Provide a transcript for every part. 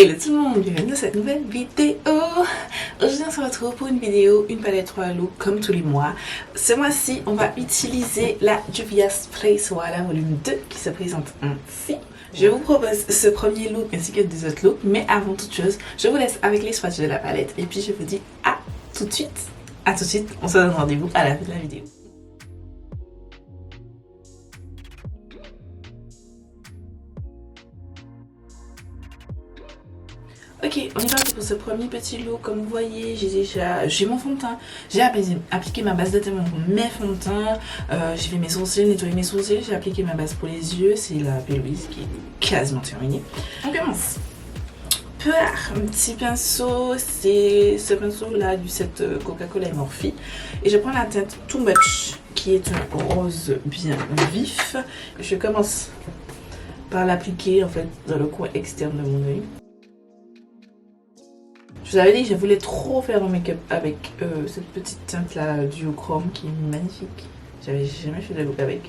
Hello tout le monde, bienvenue dans cette nouvelle vidéo. Aujourd'hui on se retrouve pour une vidéo, une palette 3 looks comme tous les mois. Ce mois-ci on va utiliser la Juvia's Place Voilà volume 2 qui se présente ainsi. Je vous propose ce premier look ainsi que des autres looks, mais avant toute chose, je vous laisse avec les swatchs de la palette et puis je vous dis à tout de suite. À tout de suite, on se donne rendez-vous à la fin de la vidéo. Ok, on est parti pour ce premier petit look. Comme vous voyez, j'ai mon fond de teint. J'ai appliqué ma base de teint pour mes fonds de teint. J'ai fait mes sourcils, nettoyé mes sourcils. J'ai appliqué ma base pour les yeux. C'est la Louise qui est quasiment terminée. On commence. Un petit pinceau, c'est ce pinceau là du set Coca-Cola et Morphe. Et je prends la teinte Too Much qui est un rose bien vif. Je commence par l'appliquer en fait dans le coin externe de mon œil. Je vous avais dit que je voulais trop faire mon make-up avec cette petite teinte là duochrome qui est magnifique. J'avais jamais fait de look avec.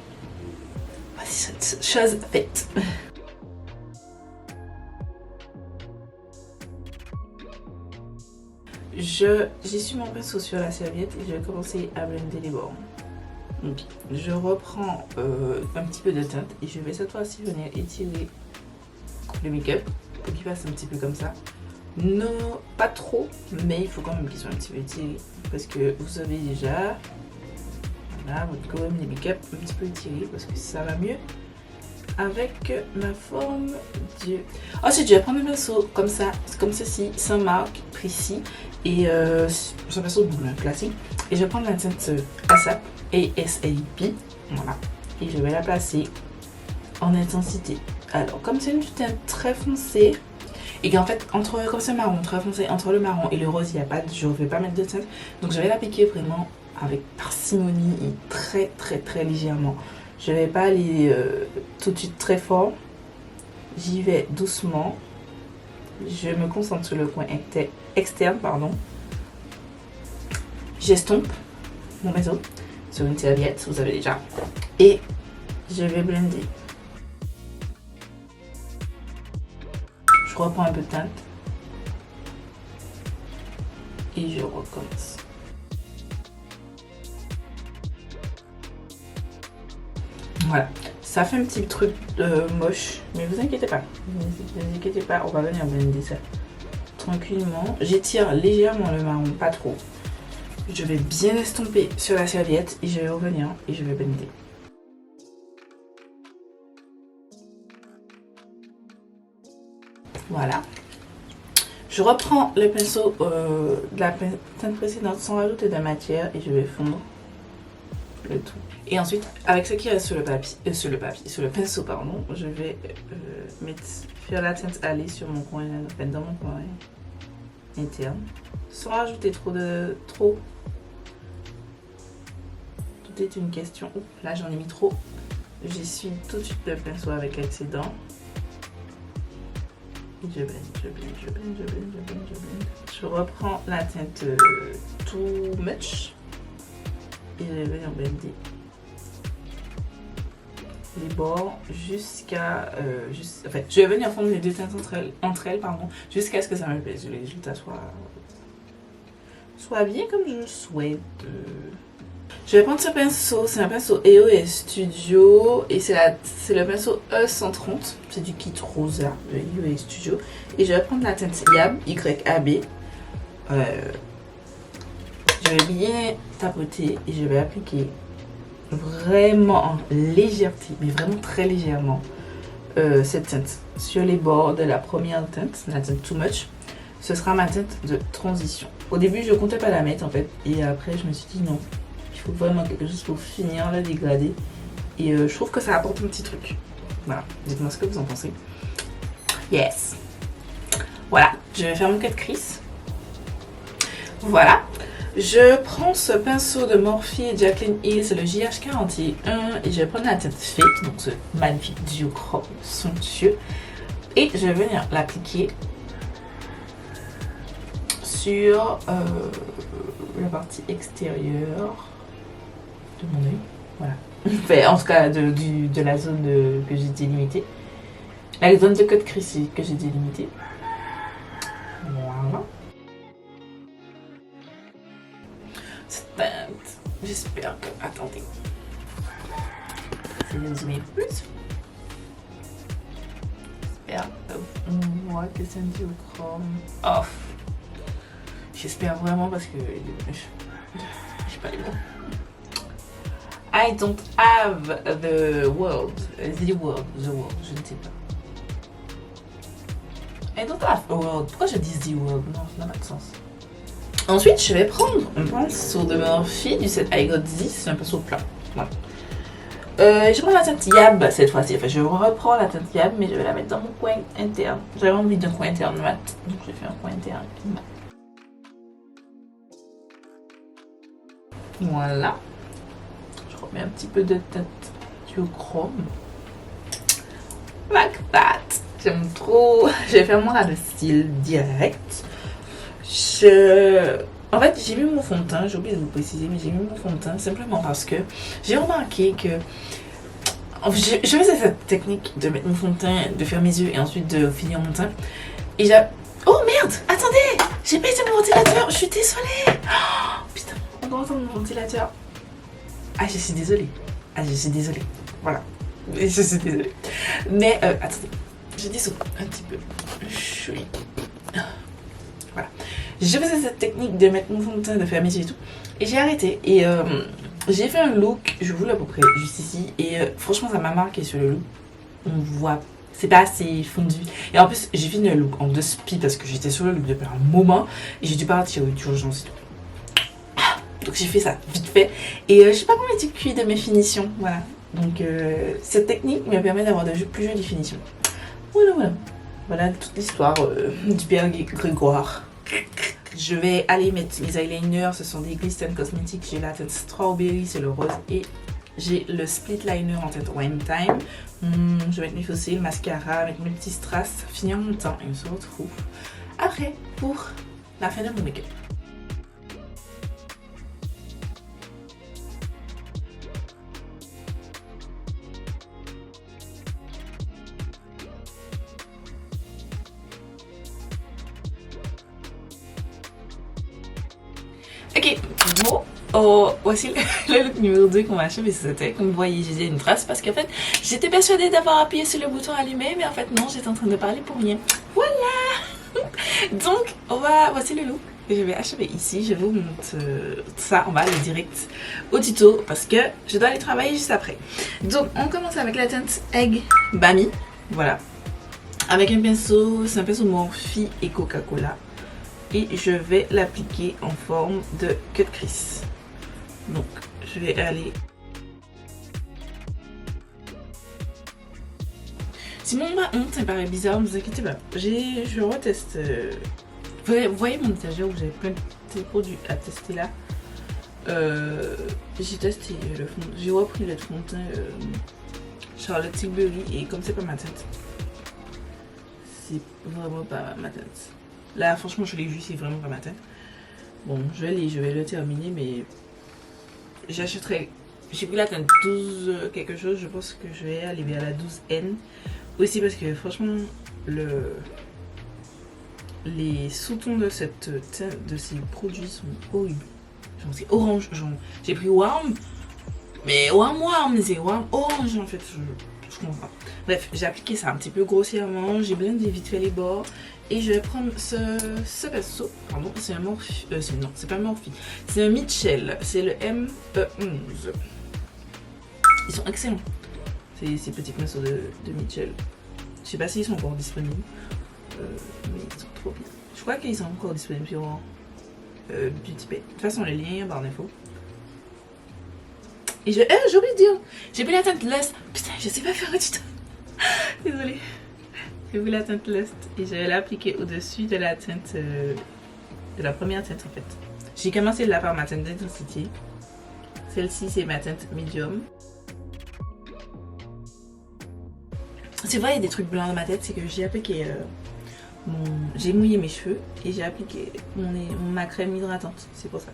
Voici cette chose faite. J'essuie mon pinceau sur la serviette et je vais commencer à blender les bords. Donc, je reprends un petit peu de teinte et je vais cette fois-ci venir étirer le make-up pour qu'il fasse un petit peu comme ça. Non, pas trop, mais il faut quand même qu'ils soient un petit peu étirés parce que vous savez déjà, voilà, votre gomme, les make-up un petit peu étirés parce que ça va mieux avec ma forme d'yeux. Ensuite, je vais prendre un pinceau comme ça, comme ceci, sans marque, précis et c'est un pinceau classique. Et je vais prendre la teinte ASAP, ASAP, voilà, et je vais la placer en intensité. Alors, comme c'est une teinte très foncée, et qu'en fait, comme c'est marron très foncé, entre le marron et le rose, il n'y a pas je ne vais pas mettre de teinte. Donc je vais l'appliquer vraiment avec parcimonie et très légèrement. Je ne vais pas aller tout de suite très fort. J'y vais doucement. Je me concentre sur le coin externe, pardon. J'estompe mon pinceau sur une serviette, vous savez déjà. Et je vais blender. Je reprends un peu de teinte et je recommence. Voilà, ça fait un petit truc moche, mais vous inquiétez pas, on va venir blender ça tranquillement. J'étire légèrement le marron, pas trop. Je vais bien estomper sur la serviette et je vais revenir et je vais blender. Voilà. Je reprends le pinceau de la teinte précédente sans rajouter de matière et je vais fondre le tout. Et ensuite, avec ce qui reste sur le pinceau, pardon, je vais faire la teinte aller sur mon coin, en fait, dans mon coin interne, sans rajouter trop. Tout est une question. Oups, là j'en ai mis trop. J'essuie tout de suite le pinceau avec l'excédent. Je blende. Je reprends la teinte Too Much et je vais venir blender les bords jusqu'à enfin, je vais venir fondre les deux teintes entre elles pardon, jusqu'à ce que ça me plaise, le résultat soit bien comme je le souhaite. Je vais prendre ce pinceau, c'est un pinceau EOS Studio et c'est le pinceau E130, c'est du kit rosa de EOS Studio. Et je vais prendre la teinte YAB, YAB. Je vais bien tapoter et je vais appliquer vraiment en légèreté, mais vraiment très légèrement, cette teinte sur les bords de la première teinte, la teinte Too Much. Ce sera ma teinte de transition. Au début, je comptais pas la mettre en fait et après je me suis dit non. Il faut vraiment quelque chose pour finir le dégradé. Et je trouve que ça apporte un petit truc. Voilà, dites-moi ce que vous en pensez. Yes. Voilà, je vais faire mon cut crease. Voilà. Je prends ce pinceau de Morphe Jaclyn Hill, c'est le JH41. Et je vais prendre la teinte Fit, donc ce magnifique duochrome somptueux. Et je vais venir l'appliquer sur la partie extérieure de mon œil, voilà. Enfin, en tout cas de la zone que j'ai délimitée, la zone de cut crease que j'ai délimitée. J'espère que... Attendez. C'est de zoomer plus. J'espère on voit que c'est un duochrome. Oh. J'espère vraiment parce que... Je sais pas les mots. I don't have the world. The world. Je ne sais pas. I don't have a world. Pourquoi je dis the world? Non, ça n'a pas de sens. Ensuite, je vais prendre un pinceau de Morphe du set I Got This. C'est un pinceau plat. Voilà. Je prends la teinte Yab cette fois-ci. Enfin, je reprends la teinte Yab, mais je vais la mettre dans mon coin interne. J'avais envie d'un coin interne mat. Donc, j'ai fait un coin interne mat. Voilà. Je remets un petit peu de teinte duochrome. Like that. J'aime trop. Je vais faire mon ras de cils direct. En fait, j'ai mis mon fond de teint. J'ai oublié de vous préciser, mais j'ai mis mon fond de teint simplement parce que j'ai remarqué que je faisais cette technique de mettre mon fond de teint, de faire mes yeux et ensuite de finir mon teint. Et j'ai... Oh merde! Attendez! J'ai pas été mon ventilateur. Je suis désolée. Oh, putain, on doit entendre mon ventilateur. Ah, je suis désolée. Voilà. Je suis désolée. Mais attendez. Je dissout un petit peu. Voilà. Je faisais cette technique de mettre mon fond de teint, de faire mes yeux et tout. Et j'ai arrêté. Et j'ai fait un look, je vous l'ai à peu près juste ici. Et franchement, ça m'a marqué sur le look. On voit, c'est pas assez fondu. Et en plus, j'ai fini le look en 2 spi parce que j'étais sur le look depuis un moment. Et j'ai dû partir d'urgence et tout. Donc j'ai fait ça vite fait. Et je sais pas combien de cuit de mes finitions. Voilà. Donc cette technique me permet d'avoir de plus jolies finitions. Voilà toute l'histoire du père Grégoire. Je vais aller mettre les eyeliners. Ce sont des Glisten Cosmetics. J'ai la teinte Strawberry, c'est le rose. Et j'ai le split liner en teinte Wine Time. Je vais mettre mes fossiles, le mascara, mettre mes petits strass, finir mon teint. Et on se retrouve après pour la fin de mon make-up. Ok, bon, voici le look numéro 2 qu'on va achever sur cette tête. Comme vous voyez, j'ai une trace parce qu'en fait, j'étais persuadée d'avoir appuyé sur le bouton allumé, mais en fait non, j'étais en train de parler pour rien. Voilà. Donc, voici le look que je vais achever ici. Je vous montre ça, on va aller direct au tuto parce que je dois aller travailler juste après. Donc, on commence avec la teinte Egg Bami, voilà. Avec un pinceau, c'est un pinceau Morphe et Coca-Cola. Et je vais l'appliquer en forme de cut crease. Donc, je vais aller... Si mon ma honte, ça paraît bizarre, ne vous inquiétez pas. Je reteste... Vous voyez mon étagère où j'avais plein de produits à tester là. J'ai testé le fond... J'ai repris le fond de teint Charlotte Tilbury. Et comme c'est pas ma teinte, c'est vraiment pas ma teinte. Là, franchement, je l'ai vu, c'est vraiment pas ma teinte. Bon, je vais le terminer, mais j'achèterai. J'ai pris la teinte 12 quelque chose, je pense que je vais aller vers la 12N. Aussi parce que franchement, les sous-tons de cette teinte, de ces produits sont horribles. Genre, c'est orange. J'ai pris Warm, mais Warm, c'est Warm orange en fait. Je comprends pas. Bref, j'ai appliqué ça un petit peu grossièrement, j'ai blendé vite fait les bords. Et je vais prendre ce pinceau, pardon, c'est un Morphe, non, c'est pas Morphe, c'est un Mitchell, c'est le M11. Ils sont excellents, ces petits pinceaux de Mitchell. Je sais pas s'ils sont encore disponibles, mais ils sont trop bien. Je crois qu'ils sont encore disponibles sur Beauty Bay. De toute façon, le lien est en barre d'infos. Et j'ai oublié de dire, j'ai pris la teinte Lust. Putain, je sais pas faire un tuto. Désolée. J'ai pris la teinte Lust et je vais l'appliquer au-dessus de la teinte, de la première teinte en fait. J'ai commencé là par ma teinte d'intensité. Celle-ci c'est ma teinte medium. C'est vrai, il y a des trucs blancs dans ma tête, c'est que j'ai appliqué j'ai mouillé mes cheveux et j'ai appliqué ma crème hydratante, c'est pour ça.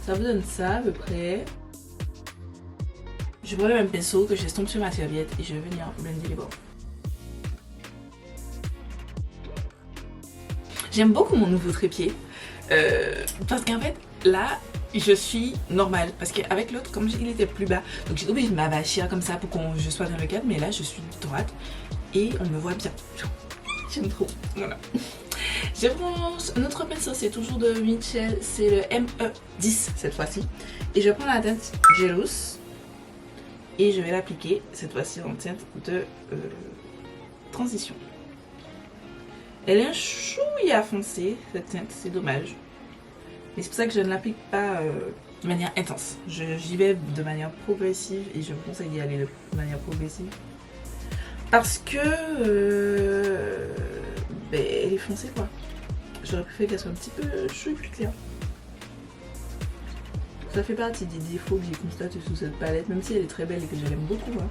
Ça vous donne ça à peu près. Je prends le même pinceau que j'estompe sur ma serviette et je vais venir blender les bords. J'aime beaucoup mon nouveau trépied parce qu'en fait là, je suis normale. Parce qu'avec l'autre, comme il était plus bas, donc j'ai obligé de m'abâcher comme ça pour que je sois dans le cadre. Mais là, je suis droite et on me voit bien. J'aime trop. Voilà. Je prends un autre pinceau, c'est toujours de Mitchell, c'est le ME10 cette fois-ci. Et je prends la teinte Jealous et je vais l'appliquer cette fois-ci en teinte de transition. Elle est un chouïa foncé cette teinte, c'est dommage. Mais c'est pour ça que je ne l'applique pas de manière intense. J'y vais de manière progressive et je vous conseille d'y aller de manière progressive. Parce que elle est foncée quoi. J'aurais préféré qu'elle soit un petit peu plus claire. Ça fait partie des défauts que j'ai constatés sous cette palette, même si elle est très belle et que je l'aime beaucoup. Hein.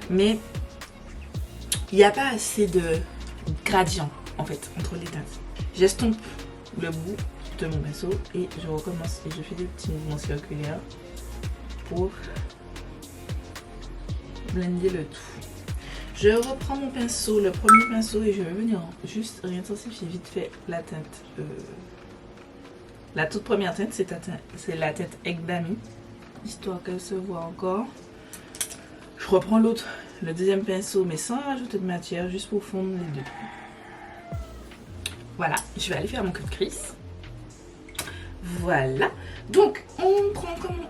Mais il n'y a pas assez de gradient en fait entre les teintes. J'estompe le bout de mon pinceau et je recommence et je fais des petits mouvements circulaires pour blender le tout. Je reprends mon pinceau, le premier pinceau, et je vais venir juste réintensifier vite fait la teinte. La toute première teinte, c'est la teinte Ekdami, histoire qu'elle se voit encore. Je reprends l'autre, le deuxième pinceau, mais sans rajouter de matière, juste pour fondre les deux. Voilà, je vais aller faire mon cut crease. Voilà, donc on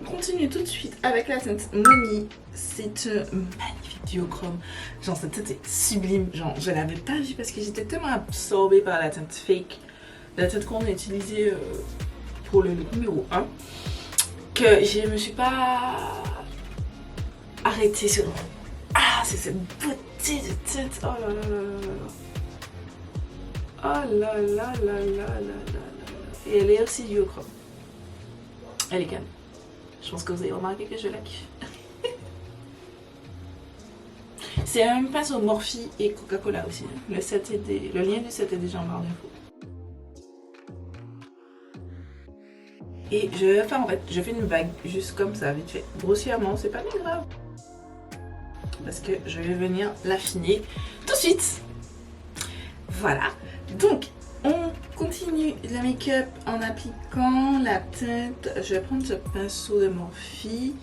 continue tout de suite avec la teinte Money. C'est un magnifique duochrome. Genre cette teinte est sublime. Genre je l'avais pas vue parce que j'étais tellement absorbée par la teinte fake, la teinte qu'on a utilisée pour le numéro 1, que je me suis pas arrêtée sur. Ah, c'est cette beauté de teinte. Oh là là là là là. Oh là là là là là là. Et elle est aussi duochrome. Elle est calme. Je pense que vous avez remarqué que je la kiffe. C'est un pinceau Morphe et Coca-Cola aussi. Le lien du set est déjà en barre d'infos. Et je fais une vague juste comme ça, vite fait. Grossièrement, c'est pas bien grave. Parce que je vais venir l'affiner tout de suite. Voilà. Donc, on continue la make-up en appliquant la teinte. Je vais prendre ce pinceau de Morphe. Il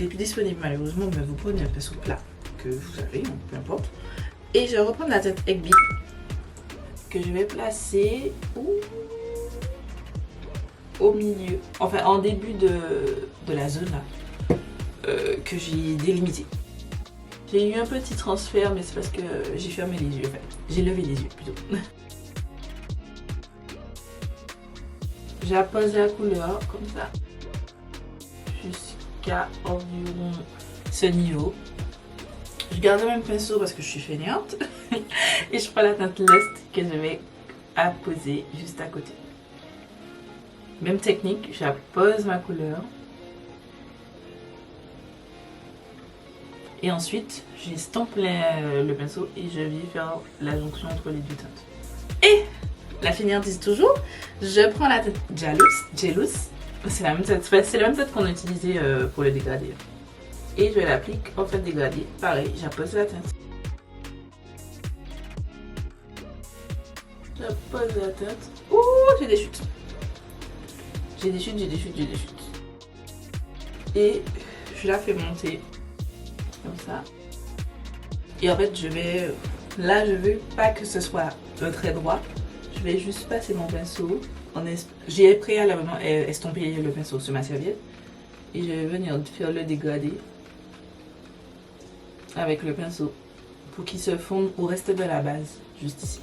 est plus disponible malheureusement, mais vous prenez un pinceau plat que vous avez, peu importe. Et je vais reprendre la teinte Egg Bee que je vais placer au milieu, enfin en début de la zone là, que j'ai délimité. J'ai eu un petit transfert, mais c'est parce que j'ai fermé les yeux, enfin, j'ai levé les yeux plutôt. J'appose la couleur comme ça jusqu'à environ ce niveau. Je garde le même pinceau parce que je suis fainéante et je prends la teinte Lust que je vais apposer juste à côté. Même technique, j'appose ma couleur et ensuite j'estompe le pinceau et je vais faire la jonction entre les deux teintes. Et la fainéantise toujours, je prends la teinte Jealous, c'est la même teinte qu'on a utilisée pour le dégradé. Et je l'applique en teinte dégradée, pareil, j'appose la teinte. J'appose la teinte. Ouh, j'ai des chutes. J'ai des chutes. Et je la fais monter comme ça. Et en fait, là, je veux pas que ce soit un trait droit. Je vais juste passer mon pinceau. J'ai préalablement estompé le pinceau sur ma serviette. Et je vais venir faire le dégradé avec le pinceau pour qu'il se fonde au reste de la base, juste ici.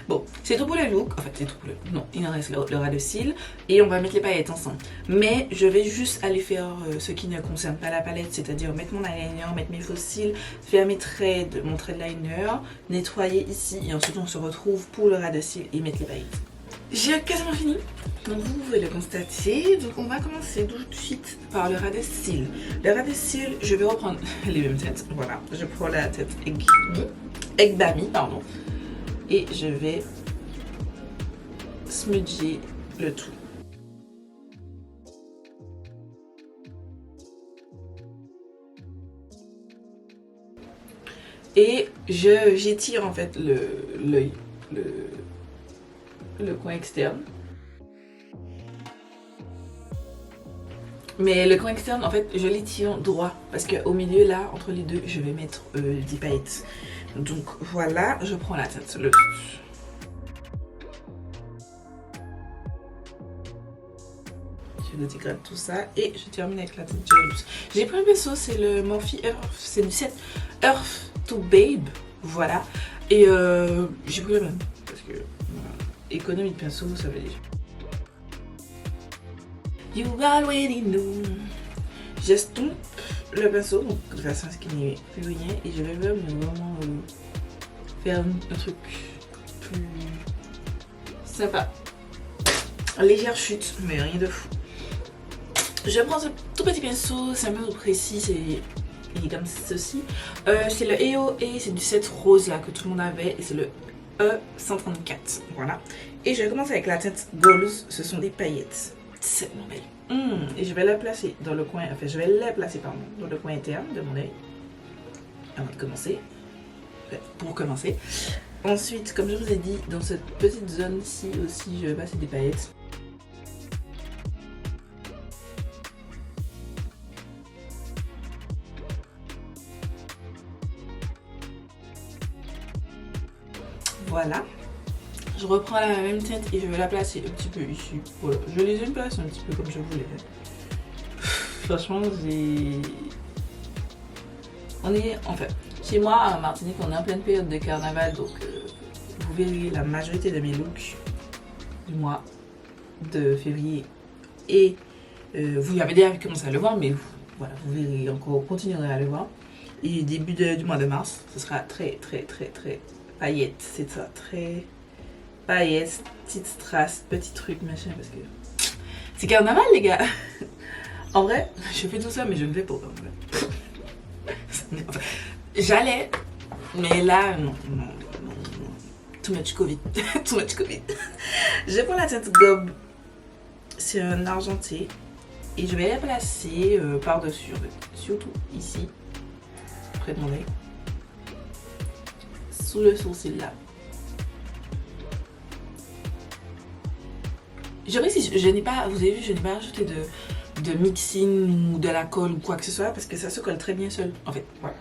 Bon, c'est tout pour le look. En fait, c'est tout pour le look. Non, il en reste le ras de cils. Et on va mettre les paillettes ensemble. Mais je vais juste aller faire ce qui ne concerne pas la palette, c'est-à-dire mettre mon eyeliner, mettre mes faux cils, faire mes traits, mon trait de liner, nettoyer ici. Et ensuite, on se retrouve pour le ras de cils et mettre les paillettes. J'ai quasiment fini. Donc vous pouvez le constater. Donc on va commencer tout de suite par le ras de cils. Le ras de cils, je vais reprendre les mêmes têtes. Voilà, je prends la tête Ekdami, pardon. Et je vais smudger le tout. Et j'étire en fait le coin externe. Mais le coin externe, en fait, je les tiens droit. Parce qu'au milieu, là, entre les deux, je vais mettre des paillettes. Donc voilà, je prends la teinte. Je dégrade tout ça et je termine avec la teinte Jelly. J'ai pris un pinceau, c'est le Morphe Earth. C'est du set Earth to Babe. Voilà. Et j'ai pris le même. Parce que économie de pinceau, ça veut dire. You already know. J'estompe le pinceau, donc de façon à ce qu'il n'y ait plus rien. Et je vais vraiment faire un truc plus sympa. Légère chute, mais rien de fou. Je prends ce tout petit pinceau, c'est un peu précis, il est comme ceci. C'est le EO et c'est du set rose là que tout le monde avait. Et c'est le E134. Voilà. Et je vais commencer avec la teinte Goals, ce sont des paillettes. C'est mon belle. Et je vais la placer dans le coin, enfin je vais les placer pardon, dans le coin interne de mon œil. Avant de commencer. Pour commencer. Ensuite, comme je vous ai dit, dans cette petite zone-ci aussi, je vais passer des paillettes. Voilà. Je reprends la même teinte et je vais la placer un petit peu ici. Voilà. Je les ai placés un petit peu comme je voulais. Franchement, on est... Enfin, chez moi, à Martinique, on est en pleine période de carnaval. Donc, vous verrez la majorité de mes looks du mois de février. Et vous avez déjà commencé à le voir, mais voilà, vous verrez encore, continuerez à le voir. Et début du mois de mars, ce sera très paillettes. C'est ça, très... paillettes, petites strass, petits trucs, machin, parce que c'est carnaval les gars. En vrai, je fais tout ça, mais je ne vais pas. J'allais, mais là, non. Too much Covid. Too much Covid. Je prends la teinte Gobe, c'est un argenté, et je vais la placer par-dessus, surtout ici, près de mon œil, sous le sourcil là. Je précise, je n'ai pas, vous avez vu, je n'ai pas rajouté de mixing ou de la colle ou quoi que ce soit parce que ça se colle très bien seul. En fait, voilà.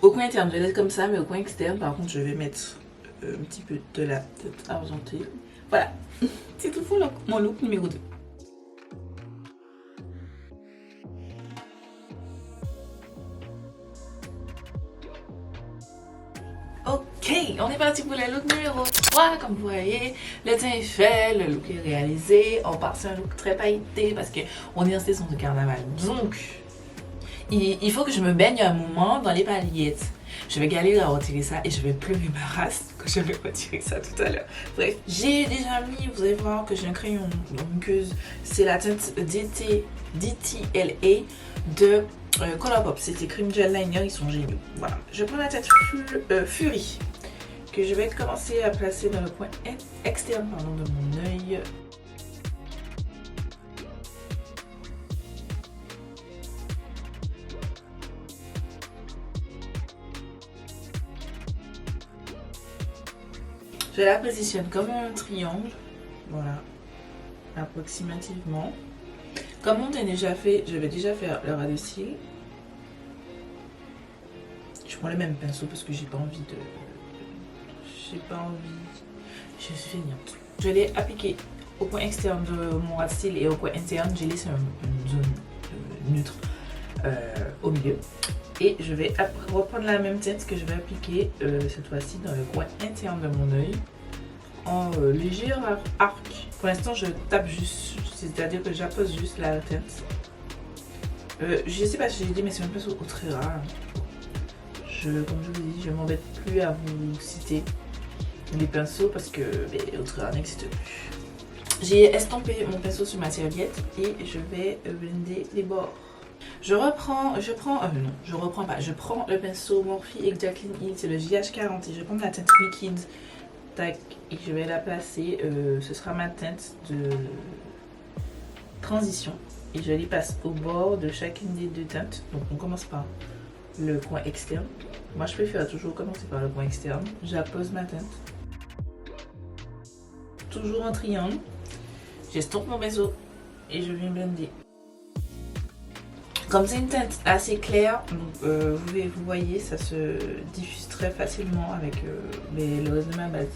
Au coin interne, je vais laisser comme ça, mais au coin externe, par contre, je vais mettre un petit peu de la teinte argentée. Voilà, c'est tout pour mon look numéro 2. Ok, on est parti pour le look numéro 3. Comme vous voyez, le teint est fait, le look est réalisé. On part sur un look très pailleté parce qu'on est en saison de carnaval. Donc, il faut que je me baigne un moment dans les paillettes. Je vais galérer à retirer ça et je vais pleurer ma race quand je vais retirer ça tout à l'heure. Bref, j'ai déjà mis, vous allez voir que j'ai un crayon muqueuse. C'est la teinte DTLA de Colourpop, c'était Cream Gel Liner, ils sont géniaux. Voilà, je prends la teinte Fury que je vais commencer à placer dans le coin externe de mon œil. Je la positionne comme un triangle, voilà, approximativement. Comme on a déjà fait, je vais déjà faire le ras de cils. Je prends le même pinceau parce que j'ai pas envie. Je suis feignante. Je l'ai appliqué au coin externe de mon ras de cils et au coin interne, j'ai laissé une zone neutre au milieu. Et je vais reprendre la même teinte que je vais appliquer cette fois-ci dans le coin interne de mon œil en léger arc. Pour l'instant, je tape juste, c'est-à-dire que j'appose juste la teinte. Je sais pas si j'ai dit, mais c'est un pinceau très rare. Comme je vous ai dit, je m'embête plus à vous citer les pinceaux parce que autre rare n'existe plus. J'ai estompé mon pinceau sur ma serviette et je vais blender les bords. Je prends le pinceau Morphe Jaclyn Hill, c'est le JH40 et je prends la teinte Wicked. Tac, et je vais la placer, ce sera ma teinte de transition et je les passe au bord de chacune des deux teintes. Donc on commence par le coin externe. Moi je préfère toujours commencer par le coin externe. J'appose ma teinte, toujours en triangle. J'estompe mon pinceau et je viens blender. Comme c'est une teinte assez claire, donc, vous voyez, ça se diffuse très facilement avec le reste de ma base.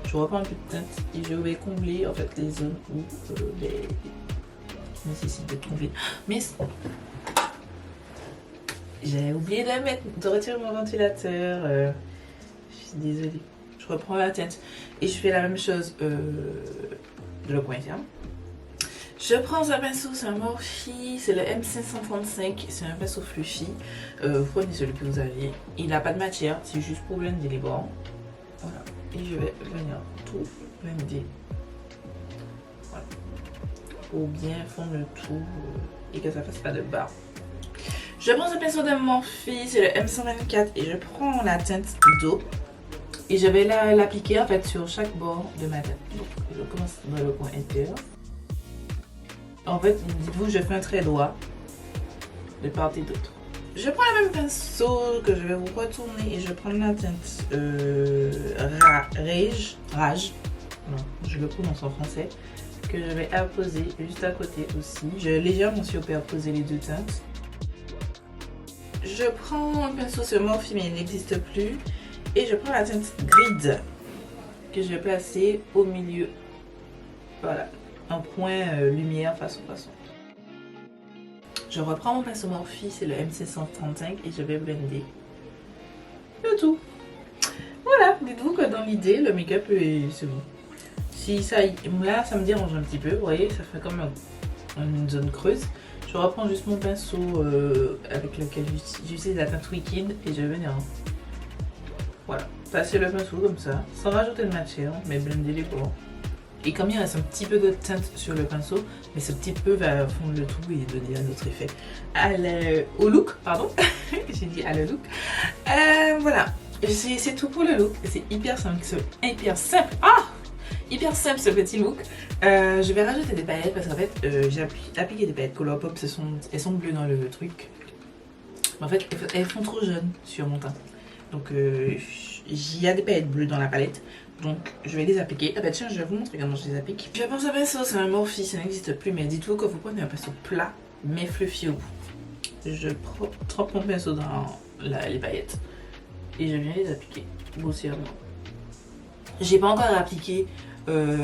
Je reprends un peu de teinte et je vais combler en fait les zones où qui nécessitent d'être comblées. Mais j'ai oublié de retirer mon ventilateur. Je suis désolée. Je reprends la teinte et je fais la même chose de le coin interne. Je prends un pinceau, c'est un Morphe, c'est le M535, c'est un pinceau fluffy. Vous prenez celui que vous avez. Il n'a pas de matière, c'est juste pour blender les bords. Voilà. Et je vais venir tout blender. Voilà. Pour bien fondre le tout et que ça fasse pas de barre. Je prends ce pinceau de Morphe, c'est le M124 et je prends la teinte d'eau. Et je vais l'appliquer en fait sur chaque bord de ma tête. Donc je commence dans le coin intérieur. En fait, dites-vous, je fais un trait droit de part et d'autre. Je prends le même pinceau que je vais vous retourner et je prends la teinte Rage. Non, je le prononce en français. Que je vais apposer juste à côté aussi. Je vais légèrement superposer les deux teintes. Je prends un pinceau sur Morphe, mais il n'existe plus. Et je prends la teinte Grid que je vais placer au milieu. Voilà. Un point lumière façon. Je reprends mon pinceau Morphe, c'est le M635 et je vais blender le tout. Voilà, dites-vous que dans l'idée, le make-up c'est bon. Si ça, là, ça me dérange un petit peu, vous voyez, ça fait comme une zone creuse. Je reprends juste mon pinceau avec lequel j'utilise la teinte Wicked et je vais venir. Voilà, passer le pinceau comme ça, sans rajouter de matière, mais blender les bords. Et comme il reste un petit peu de teinte sur le pinceau, mais ce petit peu va fondre le tout et donner un autre effet au look, pardon. J'ai dit à le look. Voilà, c'est tout pour le look. C'est hyper simple, hyper simple ce petit look. Je vais rajouter des paillettes parce qu'en fait, j'ai appliqué des paillettes Colourpop, elles sont bleues dans le truc. En fait, elles font trop jaunes sur mon teint. Donc, il y a des paillettes bleues dans la palette. Donc, je vais les appliquer. Ah bah tiens, je vais vous montrer comment je les applique. Je pense à un pinceau, c'est un Morphe, ça n'existe plus. Mais dites-vous que vous prenez un pinceau plat, mais fluffy au bout. Je trempe mon pinceau dans les paillettes. Et je viens les appliquer grossièrement. J'ai pas encore appliqué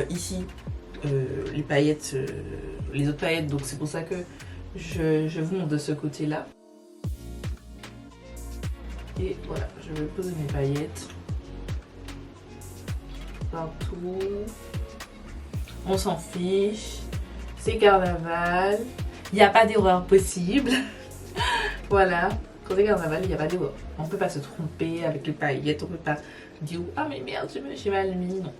ici les paillettes, les autres paillettes. Donc, c'est pour ça que je vous montre de ce côté-là. Et voilà, je vais poser mes paillettes partout. On s'en fiche. C'est carnaval. Il n'y a pas d'erreur possible. Voilà. Quand c'est carnaval, il n'y a pas d'erreur. On ne peut pas se tromper avec les paillettes. On ne peut pas dire ah mais merde, j'ai mal mis. Non.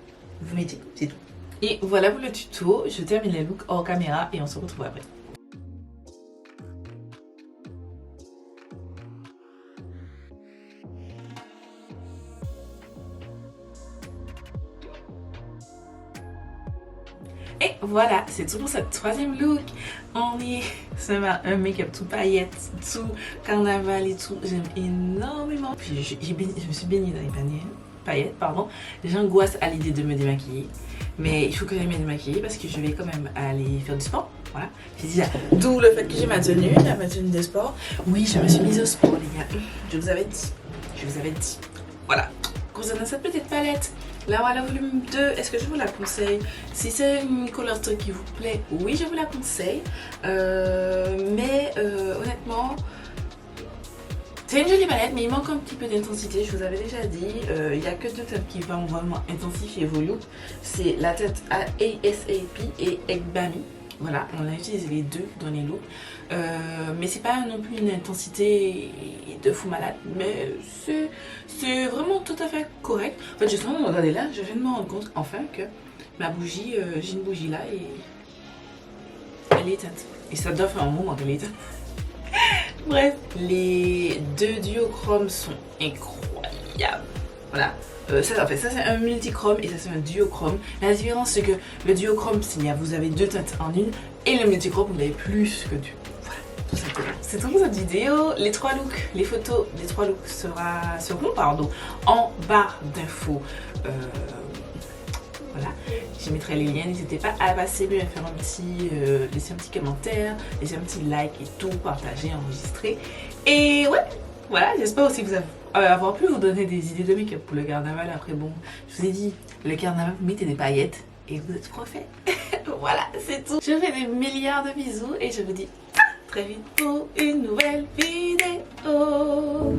Vous mettez, c'est tout. Et voilà pour le tuto. Je termine les looks hors caméra et on se retrouve après. Et voilà, c'est tout pour ce troisième look. On est sur un make-up tout paillettes, tout carnaval et tout. J'aime énormément. Puis je me suis baignée dans les paillettes, pardon. J'angoisse à l'idée de me démaquiller. Mais il faut que j'aille me démaquiller parce que je vais quand même aller faire du sport. Voilà. C'est déjà d'où le fait que j'ai ma tenue de sport. Oui, je me suis mise au sport, les gars. Je vous avais dit. Voilà. Concernant cette petite palette, la voilà volume 2, est-ce que je vous la conseille? Si c'est une couleur qui vous plaît, oui je vous la conseille. Mais honnêtement, c'est une jolie palette mais il manque un petit peu d'intensité, je vous avais déjà dit. Il n'y a que deux teintes qui vont vraiment intensifier vos looks. C'est la teinte ASAP et Egg Bami. Voilà, on a utilisé les deux dans les looks. Mais c'est pas non plus une intensité de fou malade, mais c'est vraiment tout à fait correct. En fait, justement, regardez là, je viens de me rendre compte enfin que ma bougie, j'ai une bougie là et elle est éteinte. Et ça doit faire un moment qu'elle est éteinte. Bref, les deux duochromes sont incroyables. Voilà. Ça, en fait, ça c'est un multichrome et ça c'est un duochrome. La différence c'est que le duochrome, vous avez deux teintes en une et le multichrome, vous avez plus que deux. Voilà, tout simplement. C'est tout pour cette vidéo. Les trois looks, les photos des trois looks seront en barre d'infos Voilà, je mettrai les liens, n'hésitez pas à passer, à faire laisser un petit commentaire, laisser un petit like et tout, partager, enregistrer. Et ouais, voilà, j'espère aussi que vous avoir pu vous donner des idées de make-up pour le carnaval. Après bon, je vous ai dit, le carnaval, vous mettez des paillettes et vous êtes refait. Voilà, c'est tout. Je vous fais des milliards de bisous et je vous dis à très vite pour une nouvelle vidéo.